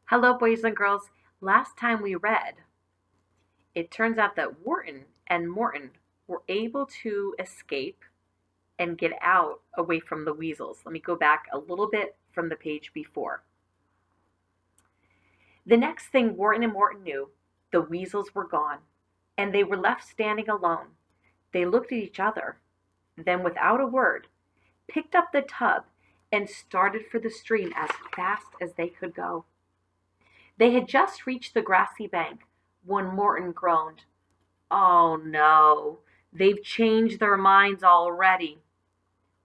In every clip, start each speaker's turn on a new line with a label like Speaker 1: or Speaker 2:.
Speaker 1: Hello, boys and girls. Last time we read, it turns out that Wharton and Morton were able to escape and get out away from the weasels. Let me go back a little bit from the page before. The next thing Wharton and Morton knew, the weasels were gone, and they were left standing alone. They looked at each other, then without a word, picked up the tub and started for the stream as fast as they could go. They had just reached the grassy bank when Morton groaned. "Oh no, they've changed their minds already."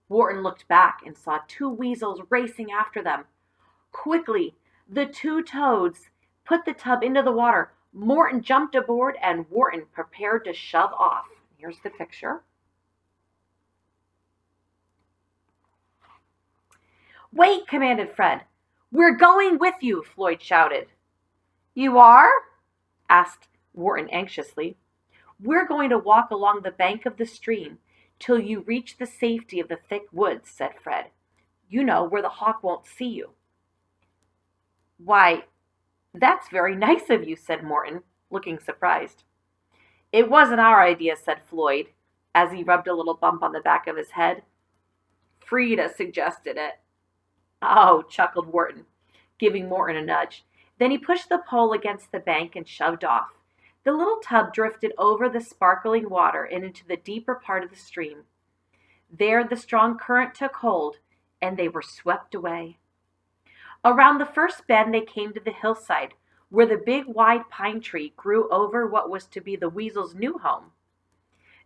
Speaker 1: Wharton looked back and saw two weasels racing after them. Quickly, the two toads put the tub into the water. Morton jumped aboard and Wharton prepared to shove off. Here's the picture. "Wait," commanded Fred. "We're going with you," Floyd shouted. "You are?" asked Wharton anxiously. "We're going to walk along the bank of the stream till you reach the safety of the thick woods," said Fred. "You know, where the hawk won't see you." "Why, that's very nice of you," said Morton, looking surprised. "It wasn't our idea," said Floyd, as he rubbed a little bump on the back of his head. "Frida suggested it." "Oh," chuckled Wharton, giving Morton a nudge. Then he pushed the pole against the bank and shoved off. The little tub drifted over the sparkling water and into the deeper part of the stream. There the strong current took hold, and they were swept away. Around the first bend they came to the hillside, where the big wide pine tree grew over what was to be the weasel's new home.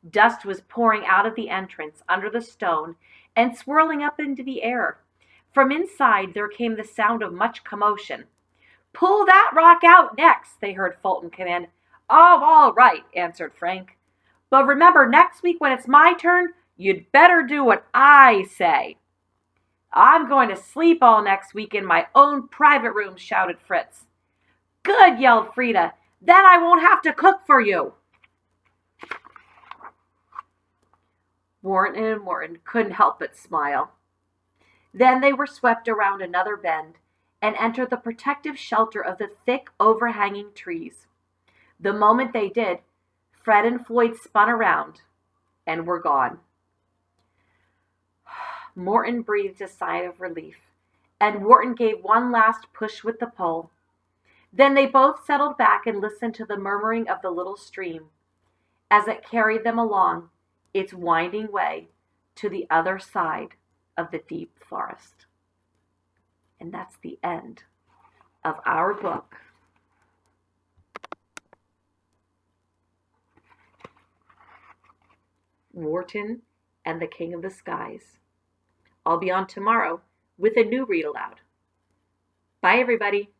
Speaker 1: Dust was pouring out of the entrance under the stone and swirling up into the air. From inside there came the sound of much commotion. "Pull that rock out next," they heard Fulton command. "Oh, all right," answered Frank. "But remember, next week when it's my turn, you'd better do what I say." "I'm going to sleep all next week in my own private room," shouted Fritz. "Good," yelled Frida. "Then I won't have to cook for you." Wharton and Morton couldn't help but smile. Then they were swept around another bend and entered the protective shelter of the thick, overhanging trees. The moment they did, Fred and Floyd spun around and were gone. Morton breathed a sigh of relief, and Wharton gave one last push with the pole. Then they both settled back and listened to the murmuring of the little stream as it carried them along its winding way to the other side of the deep forest. And that's the end of our book. Wharton and the King of the Skies. I'll be on tomorrow with a new read aloud. Bye, everybody.